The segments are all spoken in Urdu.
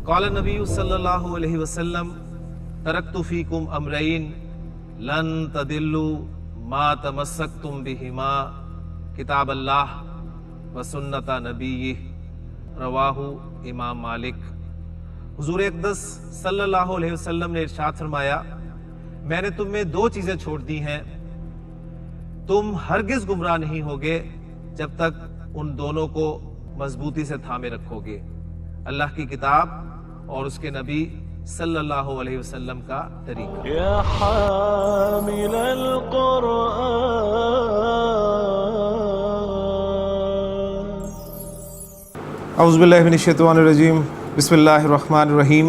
قال نبی صلی اللہ علیہ وسلم ترکت فیکم امرین لن تدلوا ما تمسکتم بہما کتاب اللہ و سنت نبیہ رواہ امام مالک۔ حضور اقدس صلی اللہ علیہ وسلم نے ارشاد فرمایا، میں نے تم میں دو چیزیں چھوڑ دی ہیں، تم ہرگز گمراہ نہیں ہوگے جب تک ان دونوں کو مضبوطی سے تھامے رکھو گے، اللہ کی کتاب اور اس کے نبی صلی اللہ علیہ وسلم کا طریقہ۔ یا حامل القرآن۔ اعوذ باللہ من الشیطان الرجیم، بسم اللہ الرحمن الرحیم۔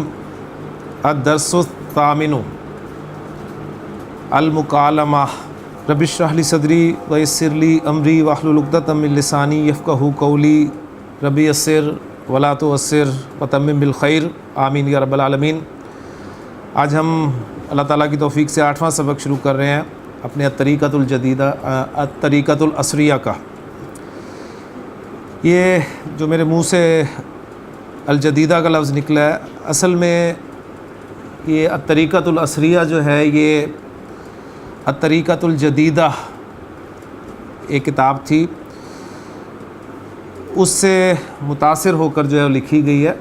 الدرس الثامن، المکالمہ۔ رب اشرح لی صدری ویسر لی امری واحلل عقدۃ من لسانی یفقہوا قولی، رب یسر ولا تعسر وتمم بالخیر، آمین یا رب العالمین۔ آج ہم اللہ تعالیٰ کی توفیق سے 8واں سبق شروع کر رہے ہیں اپنے الطریقۃ الجدیدہ الطریقۃ العصریہ کا۔ یہ جو میرے منہ سے الجدیدہ کا لفظ نکلا ہے، اصل میں یہ الطریقۃ العصریہ جو ہے یہ الطریقۃ الجدیدہ ایک کتاب تھی، اس سے متاثر ہو کر جو ہے وہ لکھی گئی ہے۔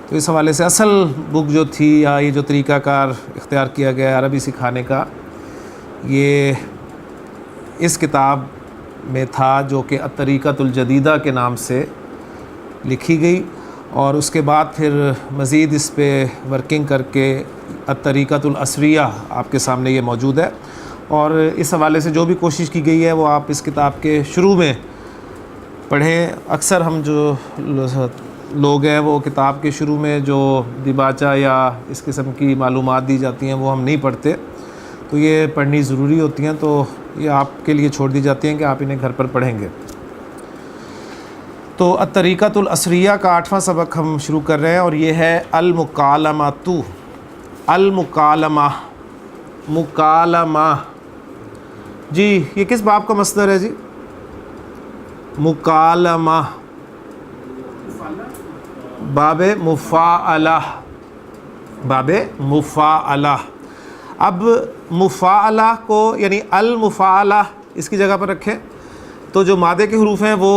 تو اس حوالے سے اصل بک جو تھی یا یہ جو طریقہ کار اختیار کیا گیا ہے عربی سکھانے کا، یہ اس کتاب میں تھا جو کہ الطریقۃ الجدیدہ کے نام سے لکھی گئی، اور اس کے بعد پھر مزید اس پہ ورکنگ کر کے الطریقۃ العصریہ آپ کے سامنے یہ موجود ہے۔ اور اس حوالے سے جو بھی کوشش کی گئی ہے وہ آپ اس کتاب کے شروع میں پڑھیں۔ اکثر ہم جو لوگ ہیں وہ کتاب کے شروع میں جو دیباچہ یا اس قسم کی معلومات دی جاتی ہیں وہ ہم نہیں پڑھتے، تو یہ پڑھنی ضروری ہوتی ہیں، تو یہ آپ کے لیے چھوڑ دی جاتی ہیں کہ آپ انہیں گھر پر پڑھیں گے۔ تو الطریقۃ العصریہ کا 8واں سبق ہم شروع کر رہے ہیں، اور یہ ہے المکالمۃ۔ المکالمہ، مکالمہ، جی یہ کس باب کا مصدر ہے جی؟ مکالمہ، باب مفاعلہ، باب مفاعلہ۔ اب مفاعلہ کو یعنی المفاعلہ اس کی جگہ پر رکھیں تو جو مادے کے حروف ہیں وہ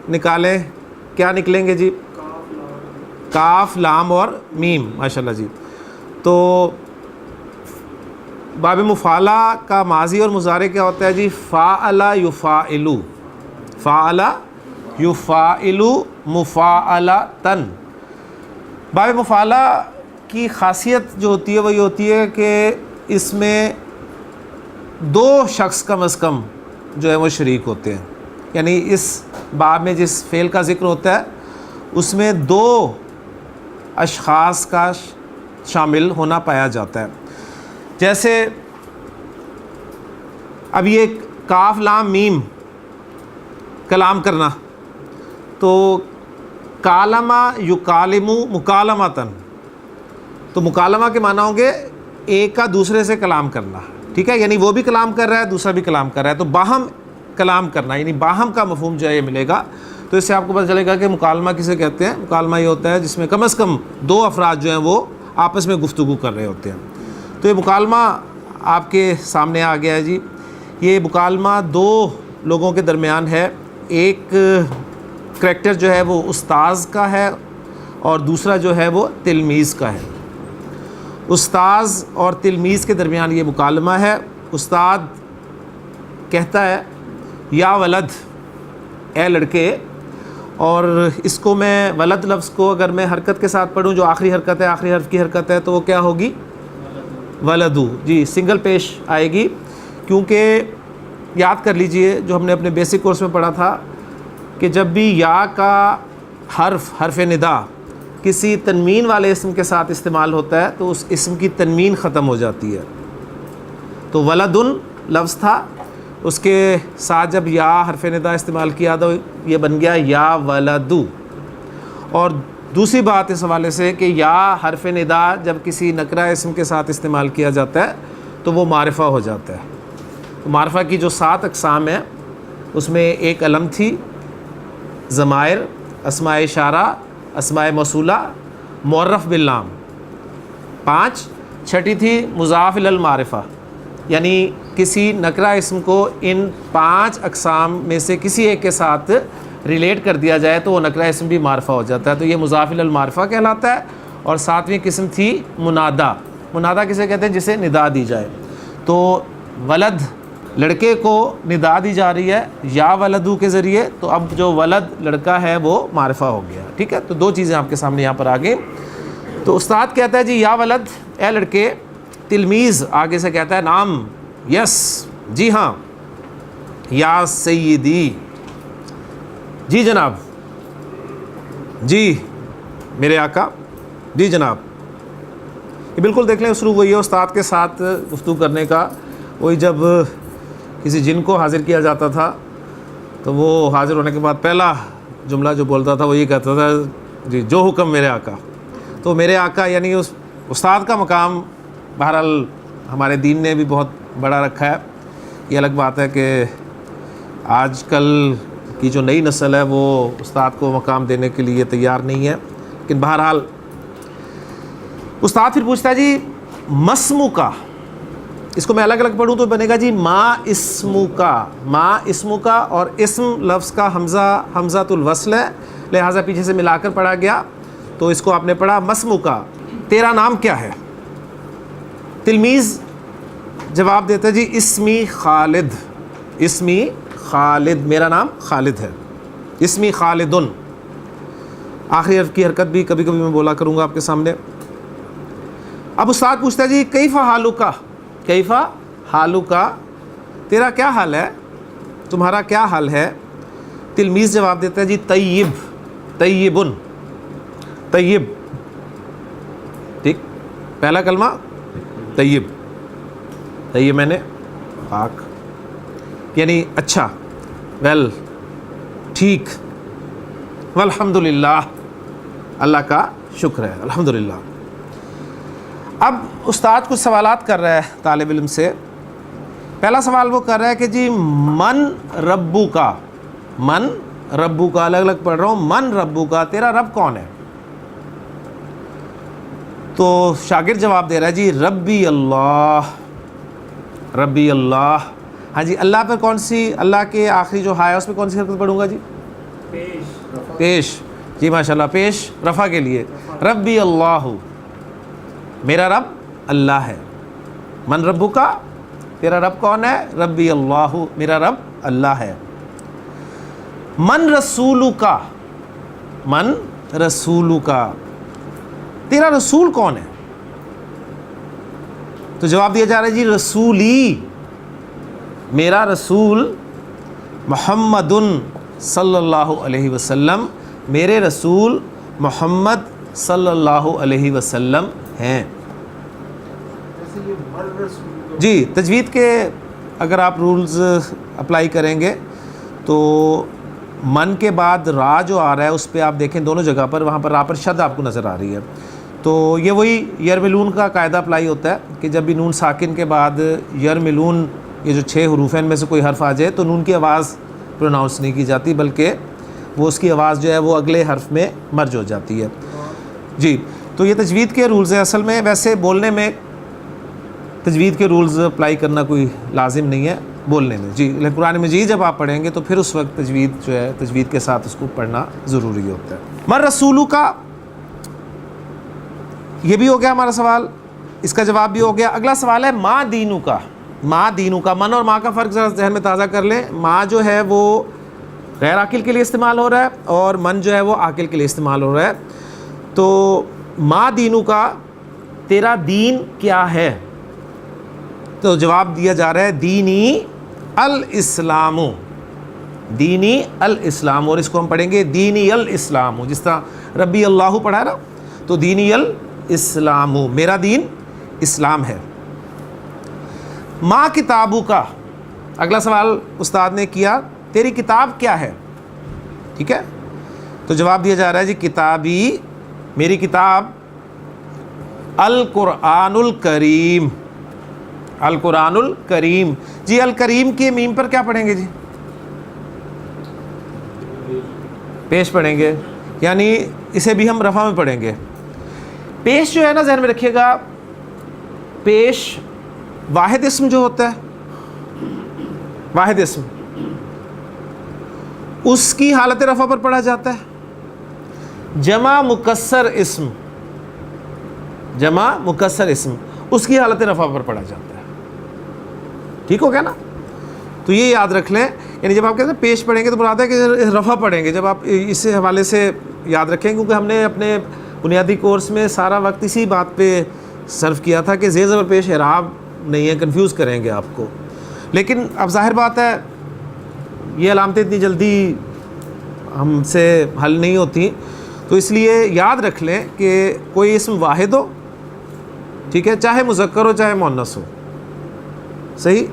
نکالیں، کیا نکلیں گے جی؟ کاف، لام اور میم، ماشاءاللہ جی۔ تو باب مفاعلہ کا ماضی اور مضارع کیا ہوتا ہے جی؟ فاعل یفاعل، فاعل یفاعل مفاعلتن۔ باب مفاعلہ کی خاصیت جو ہوتی ہے وہ یہ ہوتی ہے کہ اس میں دو شخص کم از کم جو ہے وہ شریک ہوتے ہیں، یعنی اس باب میں جس فعل کا ذکر ہوتا ہے اس میں دو اشخاص کا شامل ہونا پایا جاتا ہے۔ جیسے اب یہ کاف لام میم کلام کرنا، تو کالمہ یکالمو مکالمتن، تو مکالمہ کے معنی ہوں گے ایک کا دوسرے سے کلام کرنا، ٹھیک ہے، یعنی وہ بھی کلام کر رہا ہے دوسرا بھی کلام کر رہا ہے، تو باہم کلام کرنا، یعنی باہم کا مفہوم جو ہے یہ ملے گا۔ تو اس سے آپ کو پتہ چلے گا کہ مکالمہ کسے کہتے ہیں۔ مکالمہ یہ ہوتا ہے جس میں کم از کم دو افراد جو ہیں وہ آپس میں گفتگو کر رہے ہوتے ہیں۔ تو یہ مکالمہ آپ کے سامنے آ گیا ہے جی۔ یہ مکالمہ دو لوگوں کے درمیان ہے، ایک کریکٹر جو ہے وہ استاذ کا ہے اور دوسرا جو ہے وہ تلمیذ کا ہے۔ استاذ اور تلمیذ کے درمیان یہ مکالمہ ہے۔ استاد کہتا ہے یا ولد، اے لڑکے، اور اس کو میں ولد لفظ کو اگر میں حرکت کے ساتھ پڑھوں جو آخری حرکت ہے، آخری حرف کی حرکت ہے، تو وہ کیا ہوگی؟ ولدو، جی سنگل پیش آئے گی، کیونکہ یاد کر لیجئے جو ہم نے اپنے بیسک کورس میں پڑھا تھا کہ جب بھی یا کا حرف ندا کسی تنوین والے اسم کے ساتھ استعمال ہوتا ہے تو اس اسم کی تنوین ختم ہو جاتی ہے۔ تو ولدن لفظ تھا، اس کے ساتھ جب یا حرف ندا استعمال کیا تو یہ بن گیا یا ولدو۔ اور دوسری بات اس حوالے سے کہ یا حرف ندا جب کسی نکرہ اسم کے ساتھ استعمال کیا جاتا ہے تو وہ معرفہ ہو جاتا ہے۔ تو معرفہ کی جو 7 اقسام ہیں اس میں ایک علم تھی، ضمائر، اسماء اشارہ، اسماء موصولہ معرف باللام 5، چھٹی تھی مضاف الی المعرفہ، یعنی کسی نکرہ اسم کو ان 5 اقسام میں سے کسی ایک کے ساتھ ریلیٹ کر دیا جائے تو وہ نکرہ اسم بھی معرفہ ہو جاتا ہے، تو یہ مضاف الی المعرفہ کہلاتا ہے۔ اور 7ویں قسم تھی منادا۔ منادا کسے کہتے ہیں؟ جسے ندا دی جائے۔ تو ولد لڑکے کو ندا دی جا رہی ہے یا ولدو کے ذریعے، تو اب جو ولد لڑکا ہے وہ معرفہ ہو گیا، ٹھیک ہے۔ تو 2 چیزیں آپ کے سامنے یہاں پر آ گئی۔ تو استاد کہتا ہے جی یا ولد، اے لڑکے۔ تلمیذ آگے سے کہتا ہے نام، یس، جی ہاں، یا سیدی، جی جناب، جی میرے آقا، جی جناب۔ یہ بالکل دیکھ لیں اسلوب وہی ہے استاد کے ساتھ گفتگو کرنے کا۔ وہی جب کسی جن کو حاضر کیا جاتا تھا تو وہ حاضر ہونے کے بعد پہلا جملہ جو بولتا تھا وہ یہ کہتا تھا جی جو حکم میرے آقا۔ تو میرے آقا یعنی اس استاد کا مقام بہرحال ہمارے دین نے بھی بہت بڑا رکھا ہے۔ یہ الگ بات ہے کہ آج کل کی جو نئی نسل ہے وہ استاد کو مقام دینے کے لیے تیار نہیں ہے، لیکن بہرحال استاد پھر پوچھتا ہے جی مسمو کا، اس کو میں الگ الگ پڑھوں تو بنے گا جی ما اسمو کا، ما اسمو کا، اور اسم لفظ کا حمزۃ الوصل ہے، لہٰذا پیچھے سے ملا کر پڑھا گیا، تو اس کو آپ نے پڑھا مسمو کا، تیرا نام کیا ہے؟ تلمیذ جواب دیتا ہے جی اسمی خالد، اسمی خالد، میرا نام خالد ہے، اسمی خالدن۔ آخری حرف کی حرکت بھی کبھی کبھی میں بولا کروں گا آپ کے سامنے۔ اب استاد پوچھتا ہے جی کیف حالک، کیف حالک، تیرا کیا حال ہے، تمہارا کیا حال ہے؟ تلمیذ جواب دیتا ہے جی طیب، طیبن، طیب، ٹھیک، پہلا کلمہ طیب، طیب میں نے پاک، یعنی اچھا، ویل، ٹھیک، والحمدللہ، اللہ کا شکر ہے، الحمدللہ۔ اب استاد کچھ سوالات کر رہا ہے طالب علم سے۔ پہلا سوال وہ کر رہا ہے کہ جی من ربو کا، من ربو کا، الگ الگ پڑھ رہا ہوں، من ربو کا، تیرا رب کون ہے؟ تو شاگرد جواب دے رہا ہے جی ربی اللہ، ربی اللہ۔ ہاں جی، اللہ پہ کون سی، اللہ کے آخری جو ہائے اس پہ کون سی حرکت پڑھوں گا جی؟ پیش، جی ماشاءاللہ، پیش رفع کے لیے، ربی اللہ، میرا رب اللہ ہے۔ من ربو کا، تیرا رب کون ہے؟ ربی اللہ، میرا رب اللہ ہے۔ من رسولو کا، من رسولو کا، تیرا رسول کون ہے؟ تو جواب دیا جا رہا ہے جی رسولی، میرا رسول محمد صلی اللہ علیہ وسلم، میرے رسول محمد صلی اللہ علیہ وسلم ہیں۔ جی تجوید کے اگر آپ رولز اپلائی کریں گے تو من کے بعد را جو آ رہا ہے اس پہ آپ دیکھیں دونوں جگہ پر، وہاں پر را پر شد آپ کو نظر آ رہی ہے، تو یہ وہی یرملون کا قاعدہ اپلائی ہوتا ہے کہ جب بھی نون ساکن کے بعد یرملون، یہ جو 6 حروف ہیں ان میں سے کوئی حرف آ جائے تو نون کی آواز پروناؤنس نہیں کی جاتی، بلکہ وہ اس کی آواز جو ہے وہ اگلے حرف میں مرج ہو جاتی ہے۔ جی تو یہ تجوید کے رولز ہیں اصل میں، ویسے بولنے میں تجوید کے رولز اپلائی کرنا کوئی لازم نہیں ہے بولنے میں، جی لیکن قرآن مجید جب آپ پڑھیں گے تو پھر اس وقت تجوید جو ہے تجوید کے ساتھ اس کو پڑھنا ضروری ہوتا ہے۔ من رسولو کا، یہ بھی ہو گیا ہمارا سوال، اس کا جواب بھی ہو گیا۔ اگلا سوال ہے ما دینو کا، ما دینو کا، من اور ما کا فرق ذرا ذہن میں تازہ کر لیں۔ ما جو ہے وہ غیر عاقل کے لیے استعمال ہو رہا ہے اور من جو ہے وہ عاقل کے لیے استعمال ہو رہا ہے۔ تو ما دینو کا، تیرا دین کیا ہے؟ تو جواب دیا جا رہا ہے دینی الاسلام، دینی الاسلام، اور اس کو ہم پڑھیں گے دینی الاسلام، جس طرح ربی اللہ پڑھا ہے نا، تو دینی الاسلام، میرا دین اسلام ہے۔ ما کتابو کا، اگلا سوال استاد نے کیا تیری کتاب کیا ہے، ٹھیک ہے، تو جواب دیا جا رہا ہے جی کتابی، میری کتاب القرآن الکریم، القرآن الکریم۔ جی الکریم کی میم پر کیا پڑھیں گے جی؟ پیش پڑھیں گے، یعنی اسے بھی ہم رفع میں پڑھیں گے، پیش جو ہے نا ذہن میں رکھیے گا, پیش واحد اسم جو ہوتا ہے, واحد اسم, اس کی حالت رفع پر پڑھا جاتا ہے. جمع مکسر اسم, جمع مکسر اسم اس کی حالت رفع پر پڑھا جاتا ہے. ٹھیک ہو گیا نا؟ تو یہ یاد رکھ لیں, یعنی جب آپ کہتے ہیں پیش پڑھیں گے تو مراد ہے کہ رفع پڑھیں گے. جب آپ اس حوالے سے یاد رکھیں, کیونکہ ہم نے اپنے بنیادی کورس میں سارا وقت اسی بات پہ صرف کیا تھا کہ زیر زبر پیش اعراب نہیں ہے, کنفیوز کریں گے آپ کو. لیکن اب ظاہر بات ہے یہ علامتیں اتنی جلدی ہم سے حل نہیں ہوتی, تو اس لیے یاد رکھ لیں کہ کوئی اسم واحد ہو, ٹھیک ہے, چاہے مذکر ہو چاہے مؤنث ہو, صحیح.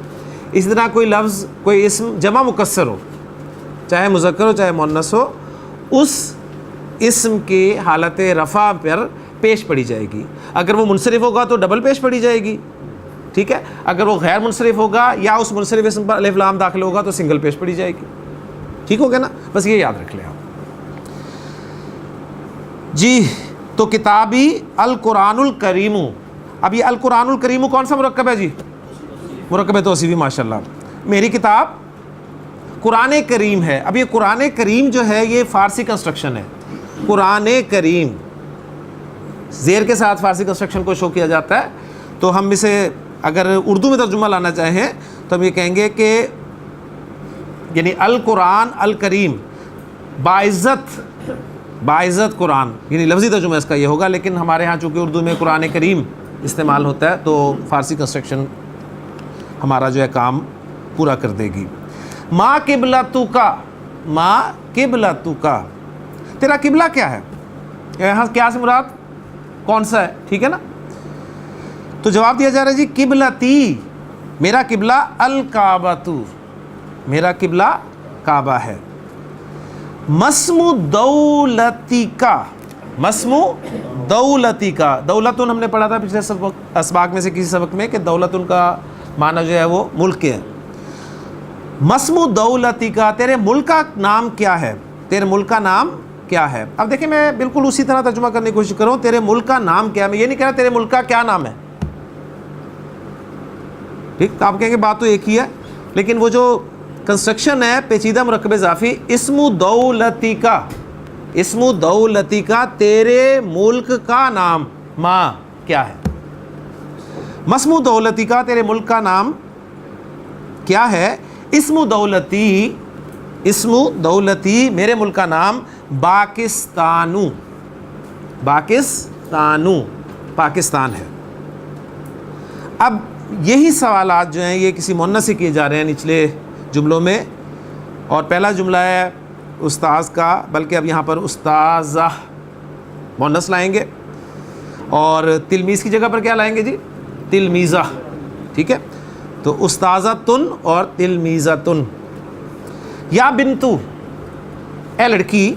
اسی طرح کوئی لفظ, کوئی اسم جمع مکسر ہو, چاہے مذکر ہو چاہے مؤنث ہو, اس اسم کی حالت رفع پر پیش پڑھی جائے گی. اگر وہ منصرف ہوگا تو ڈبل پیش پڑھی جائے گی, ٹھیک ہے. اگر وہ غیر منصرف ہوگا یا اس منصرف اسم پر الف لام داخل ہوگا تو سنگل پیش پڑھی جائے گی. ٹھیک ہو گیا نا؟ بس یہ یاد رکھ لیں آپ. جی تو کتابی القرآن الکریم. اب یہ القرآن الکریم کون سا مرکب ہے جی؟ مرکب توصیفی, ماشاء اللہ. میری کتاب قرآن کریم ہے. اب یہ قرآن کریم جو ہے یہ فارسی کنسٹرکشن ہے. قرآن کریم زیر کے ساتھ فارسی کنسٹرکشن کو شو کیا جاتا ہے. تو ہم اسے اگر اردو میں ترجمہ لانا چاہیں تو ہم یہ کہیں گے کہ یعنی القرآن الکریم باعزت, باعزت قرآن, یعنی لفظی ترجمہ اس کا یہ ہوگا. لیکن ہمارے ہاں چونکہ اردو میں قرآن کریم استعمال ہوتا ہے تو فارسی کنسٹرکشن ہمارا جو ہے کام پورا کر دے گی. ما قبلتک, ما قبلتک, تیرا قبلہ کیا ہے؟ یہاں کیا سے مراد کون سا ہے؟ ٹھیک ہے نا؟ تو جواب دیا جا رہا ہے جی قبلتی, میرا قبلہ الکعبۃ, میرا قبلہ کعبہ ہے. مسم دولتی کا, مسم دولتی کا, دولتن ہم نے پڑھا تھا پچھلے اسباق میں سے کسی سبق میں کہ دولتن کا معنی جو ہے وہ ملک ہے. مسم دولتی کا, تیرے ملک کا نام کیا ہے؟ تیرے ملک کا نام کیا ہے؟ اب دیکھیں میں بالکل اسی طرح ترجمہ کرنے کی کوشش کروں. تیرے ملک کا نام کیا ہے, میں یہ نہیں کہہ رہا تیرے ملک کا کیا نام ہے, ٹھیک. آپ کہیں گے بات تو ایک ہی ہے, لیکن وہ جو کنسٹرکشن ہے پیچیدہ مرکب اضافی, اسم دولتی کا, اسم دولتی کا, تیرے ملک کا نام ما کیا ہے؟ مسم دولتی کا, تیرے ملک کا نام کیا ہے؟ اسم دولتی, اسم دولتی, میرے ملک کا نام پاکستانو, پاکستانو, پاکستان ہے. اب یہی سوالات جو ہیں یہ کسی مؤنث سے کیے جا رہے ہیں نچلے جملوں میں, اور پہلا جملہ ہے استاذ کا, بلکہ اب یہاں پر استاذہ مؤنث لائیں گے, اور تلمیذ کی جگہ پر کیا لائیں گے جی؟ تلمیذہ, ٹھیک ہے. تو استاذتن اور تلمیذتن. یا بنتو, اے لڑکی.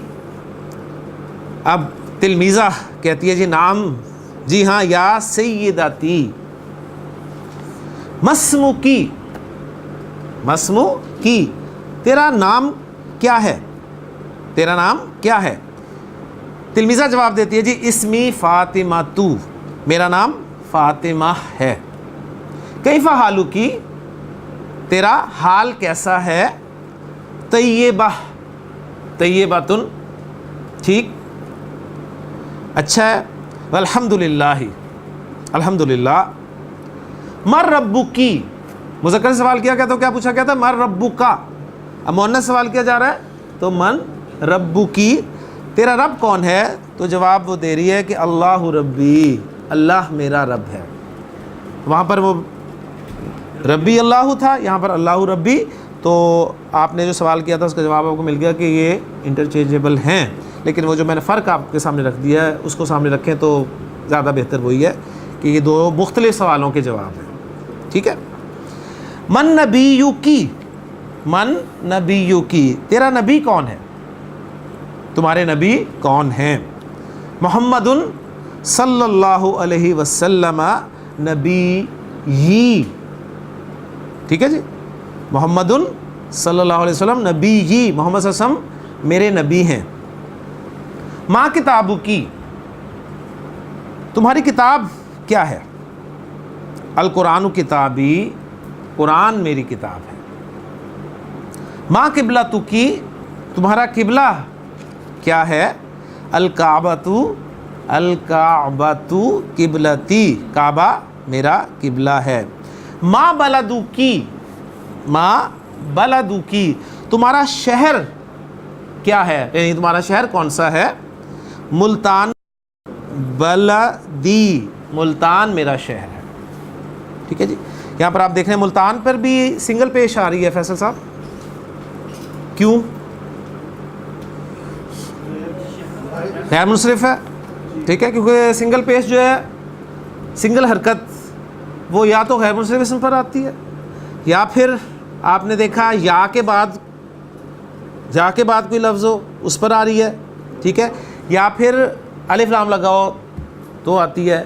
اب تلمیذہ کہتی ہے جی نام, جی ہاں, یا سیداتی. مسمو کی, مسمو کی, تیرا نام کیا ہے؟ تیرا نام کیا ہے؟ تلمیذہ جواب دیتی ہے جی اسمی فاطمہ تو, میرا نام فاطمہ ہے. کیف حالکی, تیرا حال کیسا ہے؟ طیبہ, طیبۃن, ٹھیک, اچھا ہے. الحمدللہ, الحمدللہ. مر ربکی, مذکر سوال کیا گیا تو کیا پوچھا گیا تھا؟ مر ربکا. اب مؤنث سوال کیا جا رہا ہے تو من ربکی, تیرا رب کون ہے؟ تو جواب وہ دے رہی ہے کہ اللہ ربی, اللہ میرا رب ہے. وہاں پر وہ ربی اللہ تھا, یہاں پر اللہ ربی. تو آپ نے جو سوال کیا تھا اس کا جواب آپ کو مل گیا کہ یہ انٹرچینجیبل ہیں, لیکن وہ جو میں نے فرق آپ کے سامنے رکھ دیا ہے اس کو سامنے رکھیں تو زیادہ بہتر وہی ہے کہ یہ دو مختلف سوالوں کے جواب ہیں, ٹھیک ہے. من نبیو کی, من نبیو کی, تیرا نبی کون ہے؟ تمہارے نبی کون ہیں؟ محمد صلی اللہ علیہ وسلم نبی ہی, ٹھیک ہے جی. محمد صلی اللہ علیہ وسلم نبی ہی, محمد صلی اللہ علیہ وسلم میرے نبی ہیں. ماں کتابو کی, تمہاری کتاب کیا ہے؟ القرآن کتابی، قرآن میری کتاب ہے۔ ما قبلۃ کی، تمہارا قبلہ کیا ہے؟ الکعبۃ، الکعبۃ قبلتی، کعبہ میرا قبلہ ہے۔ ما بلدو کی، ما بلدو کی، تمہارا شہر کیا ہے؟ یعنی تمہارا شہر کون سا ہے؟ ملتان بلدی، ملتان میرا شہر ہے۔ ٹھیک ہے جی، یہاں پر آپ دیکھ رہے ہیں ملتان پر بھی سنگل پیش آ رہی ہے فیصل صاحب، کیوں؟ غیر منصرف ہے، ٹھیک ہے، کیونکہ سنگل پیش جو ہے، سنگل حرکت، وہ یا تو غیر منصرف اسم پر آتی ہے، یا پھر آپ نے دیکھا یا کے بعد کوئی لفظ ہو اس پر آ رہی ہے، ٹھیک ہے، یا پھر الف لام لگاؤ تو آتی ہے،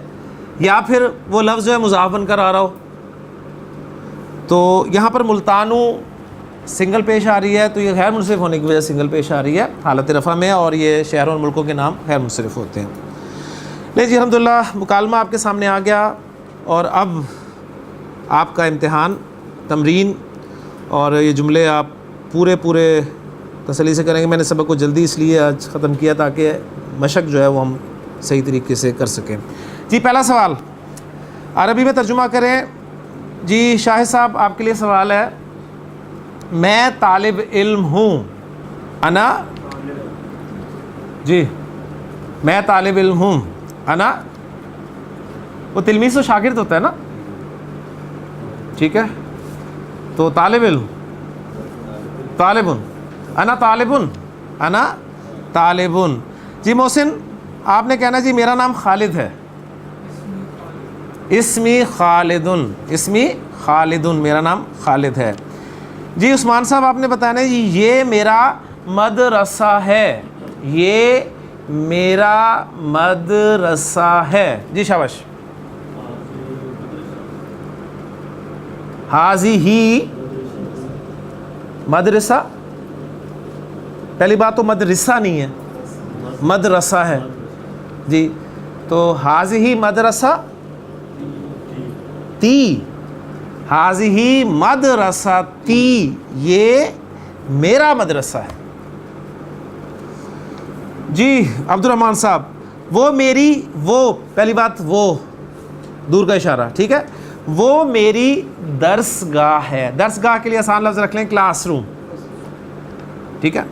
یا پھر وہ لفظ جو ہے مضاف بن کر آ رہا ہو۔ تو یہاں پر ملتانو سنگل پیش آ رہی ہے، تو یہ غیر منصرف ہونے کی وجہ سے سنگل پیش آ رہی ہے حالت رفع میں، اور یہ شہروں اور ملکوں کے نام غیر منصرف ہوتے ہیں۔ نہیں جی، الحمدللہ مکالمہ آپ کے سامنے آ گیا، اور اب آپ کا امتحان، تمرین، اور یہ جملے آپ پورے تسلی سے کریں گے۔ میں نے سبق کو جلدی اس لیے آج ختم کیا تاکہ مشق جو ہے وہ ہم صحیح طریقے سے کر سکیں۔ جی پہلا سوال عربی میں ترجمہ کریں۔ جی شاہد صاحب آپ کے لیے سوال ہے، میں طالب علم ہوں، انا، جی میں طالب علم ہوں، انا، وہ تلمیذ و شاگرد ہوتا ہے نا، ٹھیک ہے، تو طالب علم، طالبن، انا طالبن، انا طالبن۔ جی محسن آپ نے کہنا جی میرا نام خالد ہے، اسمی خالدن، اسمی خالدن، میرا نام خالد ہے۔ جی عثمان صاحب آپ نے بتانا جی یہ میرا مدرسہ ہے، یہ میرا مدرسہ ہے۔ جی شاباش۔ ہی مدرسہ، پہلی بات تو مدرسہ نہیں ہے، مدرسہ ہے جی، تو ہی مدرسہ تی، ہی مدرسہ تی، یہ میرا مدرسہ ہے۔ جی عبدالرحمن صاحب وہ میری، وہ پہلی بات وہ دور کا اشارہ، ٹھیک ہے، وہ میری درسگاہ ہے۔ درسگاہ کے لیے آسان لفظ رکھ لیں کلاس روم، ٹھیک ہے،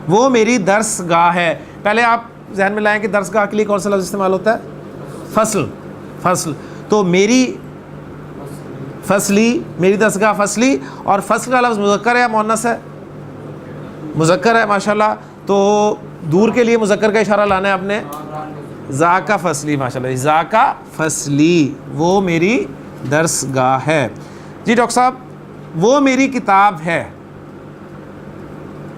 وہ میری درسگاہ ہے۔ پہلے آپ ذہن میں لائیں کہ درسگاہ کے لیے کون سا لفظ استعمال ہوتا ہے؟ فصل، فصل، تو میری فصلی، میری درسگاہ فصلی، اور فصل کا لفظ مذکر ہے یا مؤنث ہے؟ مذکر ہے، ماشاءاللہ، تو دور کے لیے مذکر کا اشارہ لانا ہے آپ نے، ذاکا فصلی، ماشاءاللہ، ذاکا فصلی، وہ میری درسگاہ ہے۔ جی ڈاکٹر صاحب وہ میری کتاب ہے،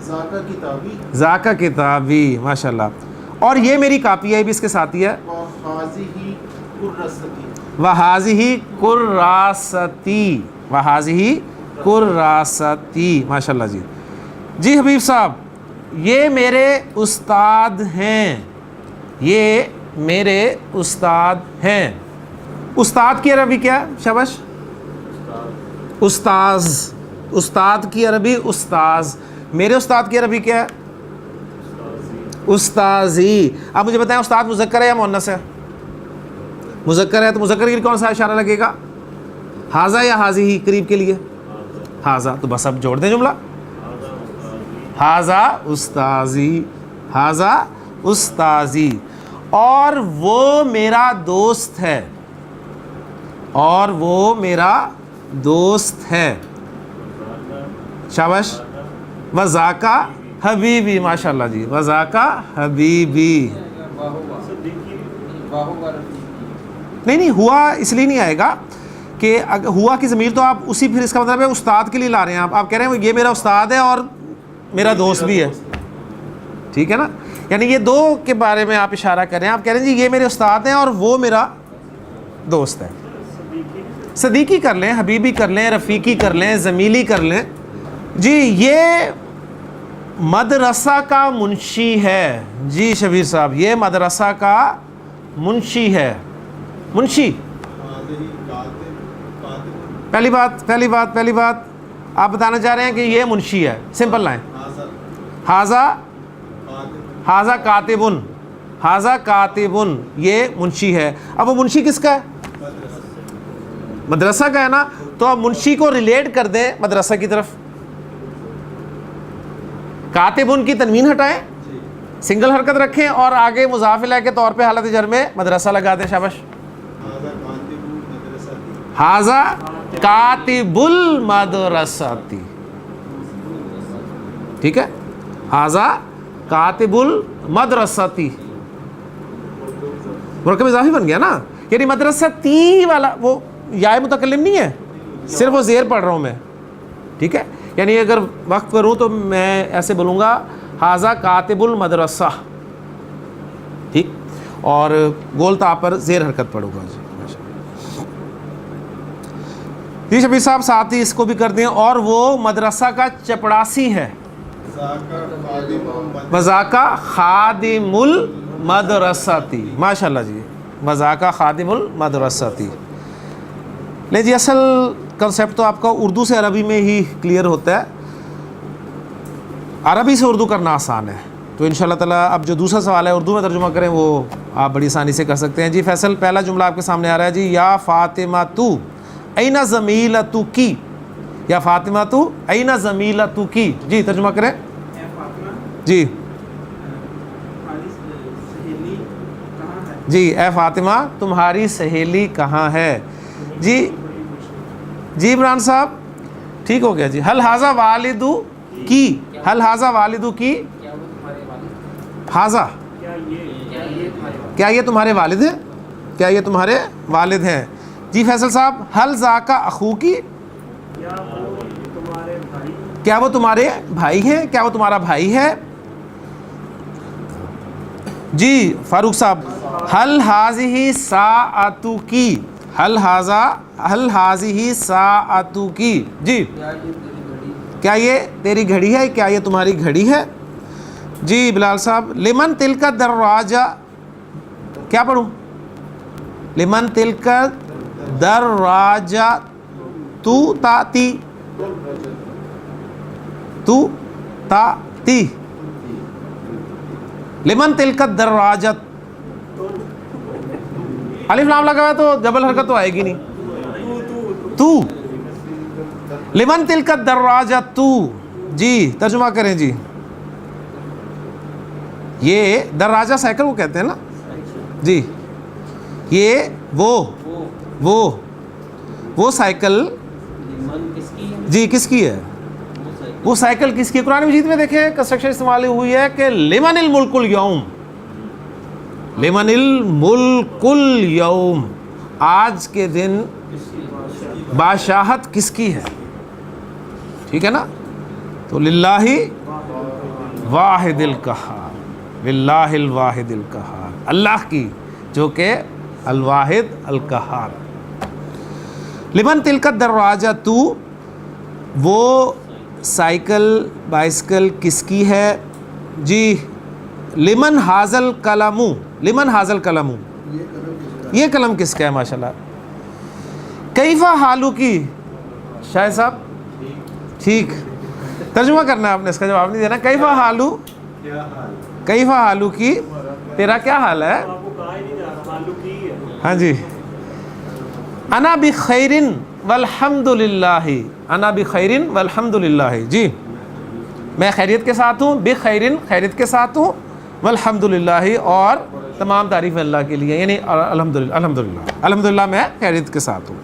ذاکا کتابی، ذاکا کتابی، ماشاءاللہ، اور یہ میری کاپی ہے، بھی اس کے ساتھ ہی ہے، وَهَذِهِ كُرَّسَتِي، وَهَذِهِ كُرَّاسَتِي، وَهَذِهِ كُرَّاسَتِي، ماشاءاللہ جی۔ جی حبیب صاحب یہ میرے استاد ہیں، یہ میرے استاد ہیں۔ استاد کی عربی کیا ہے؟ شاباش، استاذ، استاد کی عربی استاذ، میرے استاد کی عربی کیا ہے؟ استاذی۔ اب مجھے بتائیں استاد مذکر ہے یا مؤنث ہے؟ مذکر ہے، تو مذکر کے لیے کون سا اشارہ لگے گا؟ ہاذا یا ہاذی قریب کے لیے؟ ہاذا، تو بس اب جوڑ دیں جملہ، ہاذا استاذی، ہاذا استاذی، اور وہ میرا دوست ہے، اور وہ میرا دوست ہے، شاباش، وذاکا حبیبی، ماشاءاللہ جی، وذاکا حبیبی۔ نہیں ہوا اس لیے نہیں آئے گا کہ ہوا کی ضمیر تو آپ اسی، پھر اس کا مطلب ہے استاد کے لیے لا رہے ہیں آپ کہہ رہے ہیں یہ میرا استاد ہے اور میرا دوست بھی ہے، ٹھیک ہے نا، یعنی یہ دو کے بارے میں آپ اشارہ کر رہے ہیں، آپ کہہ رہے ہیں جی یہ میرے استاد ہیں اور وہ میرا دوست ہے۔ صدیقی کر لیں، حبیبی کر لیں، رفیقی کر لیں، زمیلی کر لیں۔ جی یہ مدرسہ کا منشی ہے، جی شبیر صاحب یہ مدرسہ کا منشی ہے، منشی. پہلی بات آپ بتانا چاہ رہے ہیں کہ یہ منشی ہے. Simple line. ہاذا کاتبن. ہاذا کاتبن یہ منشی ہے. اب وہ منشی کس کا ہے؟ مدرسہ کا ہے نا. تو اب منشی کو ریلیٹ کر دیں مدرسہ کی طرف. کاتبن کی تنوین ہٹائیں, سنگل حرکت رکھیں اور آگے مضاف الیہ کے طور پہ حالت جر میں مدرسہ لگا دیں. شاباش. ہاذا کاتب المدرستی. ٹھیک ہے, ہاذا کاتب المدرستی مرکب اضافی بن گیا نا. یعنی مدرستی والا وہ یا متکلم نہیں ہے, صرف وہ زیر پڑھ رہا ہوں میں. ٹھیک ہے, یعنی اگر وقت کروں تو میں ایسے بولوں گا ہاذا کاتب المدرسہ. ٹھیک, اور گول تا پر زیر حرکت پڑھوں گا. جی شبیر صاحب ساتھ ہی اس کو بھی کر دیں. اور وہ مدرسہ کا چپڑاسی ہے. وذاکا خادم المدرستی. ماشاء اللہ جی, وذاکا خادم المدرستی. لیں جی, اصل کنسیپٹ تو آپ کا اردو سے عربی میں ہی کلیئر ہوتا ہے. عربی سے اردو کرنا آسان ہے. تو انشاءاللہ تعالیٰ اب جو دوسرا سوال ہے اردو میں ترجمہ کریں وہ آپ بڑی آسانی سے کر سکتے ہیں. جی فیصل, پہلا جملہ آپ کے سامنے آ رہا ہے جی. یا فاطمہ تو این زمیلتو کی. یا فاطمہ تو این زمیلتو کی. جی ترجمہ کریں. جی جی, اے فاطمہ تمہاری سہیلی کہاں ہے. جی جی عمران صاحب ٹھیک ہو گیا جی. حل حاذا والدو کی. حل حاذا والدو کی. حاذا کیا یہ تمہارے والد ہیں. کیا یہ تمہارے والد ہیں. جی فیصل صاحب, حل ذاکا اخو کی. کیا وہ تمہارے بھائی ہیں. کیا وہ تمہارا بھائی ہے. جی فاروق صاحب, حل حاذہ ساعتو کی. حل حاذہ ساعتو کی. جی کیا یہ تیری گھڑی ہے. کیا یہ تمہاری گھڑی ہے. جی بلال صاحب, لمن تلک دراجہ. کیا پڑھوں. لمن تلک دراجہ تو تاتی. تو تاتی. لمن تلک دراجت. الف لام لگا ہوا ہے تو ڈبل حرکت تو آئے گی نہیں. تو لمن تلک دراجت تو. جی ترجمہ کریں. جی یہ دراجہ سائیکل کو کہتے ہیں نا. جی یہ وہ سائیکل جی کس کی ہے. وہ سائیکل کس کی. قرآن مجید میں دیکھیں کنسٹرکشن استعمال ہوئی ہے کہ لمن الملک اليوم. لمن الملک اليوم, آج کے دن بادشاہت کس کی ہے. ٹھیک ہے نا. تو للہ واحد القہار. للہ الواحد القہار, اللہ کی جو کہ الواحد القہار. لمن تلک دراجہ تو, وہ سائیکل بائسکل کس کی ہے. جی لمن حاذل قلم. لمن حاذل قلم, یہ قلم کس کا ہے. ماشاءاللہ. کیفا حالو کی. شاہد صاحب ٹھیک, ترجمہ کرنا ہے آپ نے, اس کا جواب نہیں دینا. کیفا حالو. کیفا حالو کی, تیرا کیا حال ہے. ہاں جی. انا بخیر والحمد للہ. انا بخیر والحمد للہ. جی میں خیریت کے ساتھ ہوں. بخیر خیریت کے ساتھ ہوں. والحمد للہ اور تمام تعریف اللہ کے لیے, یعنی الحمدللہ. الحمدللہ الحمدللہ میں خیریت کے ساتھ ہوں.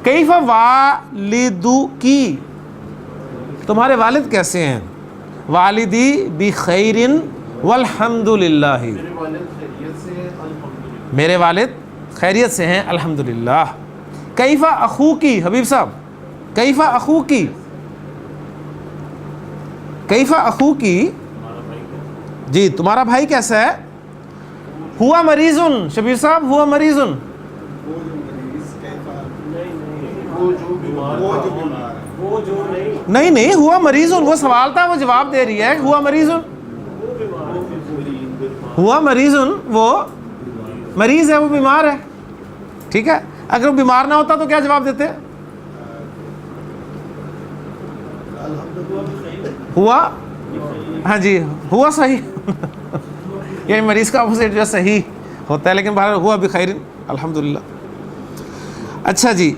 کیف والدو کی, تمہارے والد کیسے ہیں. والدی بخیر والحمد للہ. میرے والد خیریت سے ہیں الحمدللہ. کیف اخو کی. حبیب صاحب کیف اخو کی. کیف اخو کی. جی تمہارا بھائی کیسا ہے. ہوا مریضن. شبیر صاحب ہوا مریضن. نہیں ہوا مریضن, وہ سوال تھا, وہ جواب دے رہی ہے. ہوا مریضن. ہوا مریضن, وہ مریض ہے, وہ بیمار ہے. ٹھیک ہے. اگر وہ بیمار نہ ہوتا تو کیا جواب دیتے؟ ہوا، ہاں جی ہوا صحیح یعنی مریض کا اپوزٹ جو صحیح ہوتا ہے، لیکن بہرحال ہوا بخیر الحمدللہ. اچھا جی،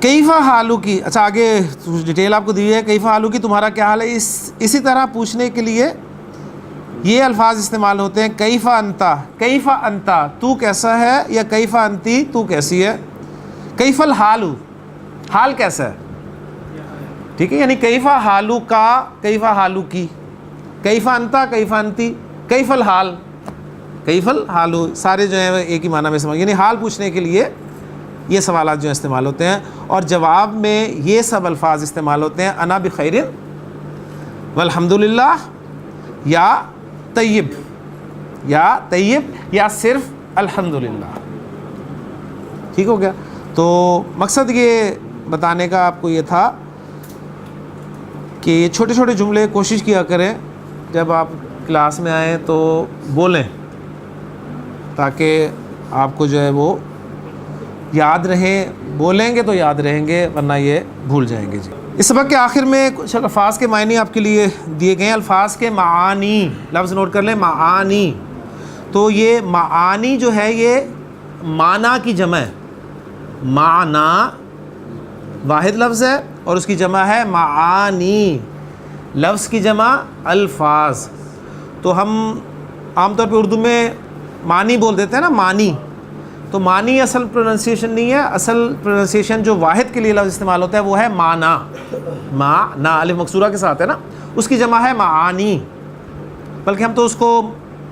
کیفا حالو کی، اچھا آگے ڈیٹیل آپ کو دی ہے. کیفا حالو کی تمہارا کیا حال ہے، اسی طرح پوچھنے کے لیے یہ الفاظ استعمال ہوتے ہیں. کیفا انتا، کیفا انتا تو کیسا ہے، یا کیفا انتی تو کیسی ہے. کیفا الحالو، حال کیسا ہے، ٹھیک ہے. یعنی کیفا حالو کا، کیفا حالو کی، کیفا انتا، کیفا انتی، کیفا الحال، کیفا الحالو، سارے جو ہیں ایک ہی معنی میں سمجھ، یعنی حال پوچھنے کے لیے یہ سوالات جو استعمال ہوتے ہیں. اور جواب میں یہ سب الفاظ استعمال ہوتے ہیں. انا بخیر والحمدللہ، یا طیب، یا طیب، یا صرف الحمدللہ. ٹھیک ہو گیا. تو مقصد یہ بتانے کا آپ کو یہ تھا کہ یہ چھوٹے چھوٹے جملے کوشش کیا کریں جب آپ کلاس میں آئیں تو بولیں، تاکہ آپ کو جو ہے وہ یاد رہیں. بولیں گے تو یاد رہیں گے، ورنہ یہ بھول جائیں گے. جی، اس سبق کے آخر میں کچھ الفاظ کے معنی آپ کے لیے دیے گئے ہیں. الفاظ کے معانی، لفظ نوٹ کر لیں، معانی. تو یہ معانی جو ہے یہ معنی کی جمع ہے. معنی واحد لفظ ہے اور اس کی جمع ہے معانی. لفظ کی جمع الفاظ. تو ہم عام طور پہ اردو میں معنی بول دیتے ہیں نا، معنی. تو معنی اصل پروننسیشن نہیں ہے. اصل پروننسیشن جو واحد کے لیے لفظ استعمال ہوتا ہے وہ ہے معنی. معنی الف مکسورہ کے ساتھ ہے نا، اس کی جمع ہے معانی. بلکہ ہم تو اس کو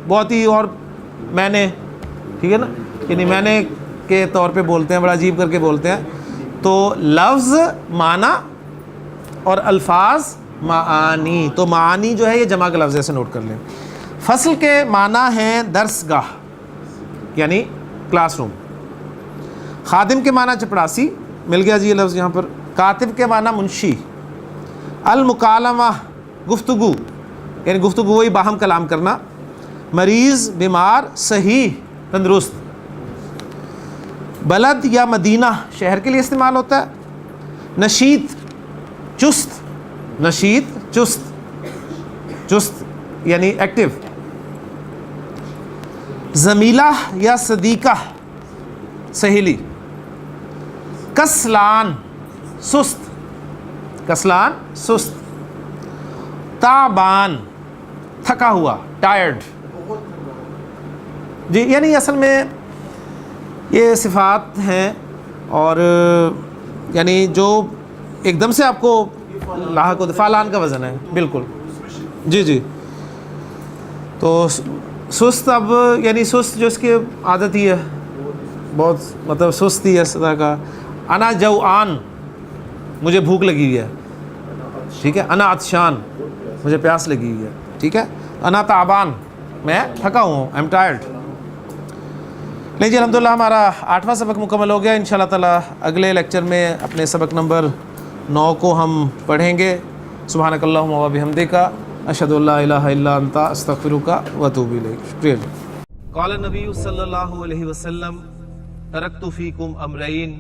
بہت ہی اور میں نے، ٹھیک ہے نا، یعنی میں نے کے طور پہ بولتے ہیں، بڑا عجیب کر کے بولتے ہیں. تو لفظ معنی اور الفاظ معانی. تو معانی جو ہے یہ جمع کا لفظ، ایسے نوٹ کر لیں. فصل کے معنی ہیں درس گاہ، یعنی کلاس روم. خادم کے معنی چپڑاسی، مل گیا جی یہ لفظ یہاں پر. کاتب کے معنی منشی. المکالمہ گفتگو، یعنی گفتگو وہی باہم کلام کرنا. مریض بیمار، صحیح تندرست. بلد یا مدینہ شہر کے لیے استعمال ہوتا ہے. نشیط چست، نشیط چست، چست یعنی ایکٹیو. زمیلہ یا صدیقہ سہیلی. کسلان سست، کسلان سست. تعبان تھکا ہوا، ٹائرڈ. جی یعنی اصل میں یہ صفات ہیں، اور یعنی جو ایک دم سے آپ کو لاحق ہوتے. فعلان کا وزن ہے بالکل. جی جی. تو سست، اب یعنی سست جو اس کی عادت ہی ہے، بہت مطلب سست ہی ہے اس طرح کا. انا جوعان، مجھے بھوک لگی ہوئی ہے، ٹھیک ہے. انا عطشان، مجھے پیاس لگی ہوئی ہے، ٹھیک ہے. انا تعبان، میں تھکا ہوں، آئی ایم ٹائرڈ. نہیں جی الحمدللہ ہمارا 8واں سبق مکمل ہو گیا. انشاءاللہ تعالیٰ اگلے لیکچر میں اپنے سبق نمبر 9 کو ہم پڑھیں گے. سبحانک اللہم و بحمدک، اشہد ان لا الہ الا انت، استغفرک و اتوب الیک. شکریہ. قال النبی صلی اللہ علیہ وسلم ترکت فیکم امرین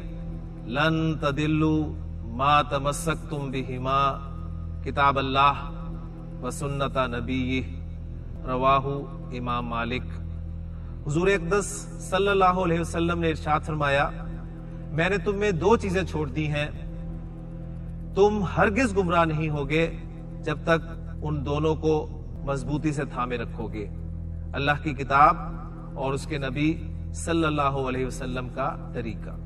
لن تدلوا ما تمسکتم بہما کتاب اللہ و سنت نبیہ. رواہ امام مالک. حضور اقدس صلی اللہ علیہ وسلم نے ارشاد فرمایا، میں نے تم میں 2 چیزیں چھوڑ دی ہیں، تم ہرگز گمراہ نہیں ہوگے جب تک ان دونوں کو مضبوطی سے تھامے رکھو گے. اللہ کی کتاب اور اس کے نبی صلی اللہ علیہ وسلم کا طریقہ.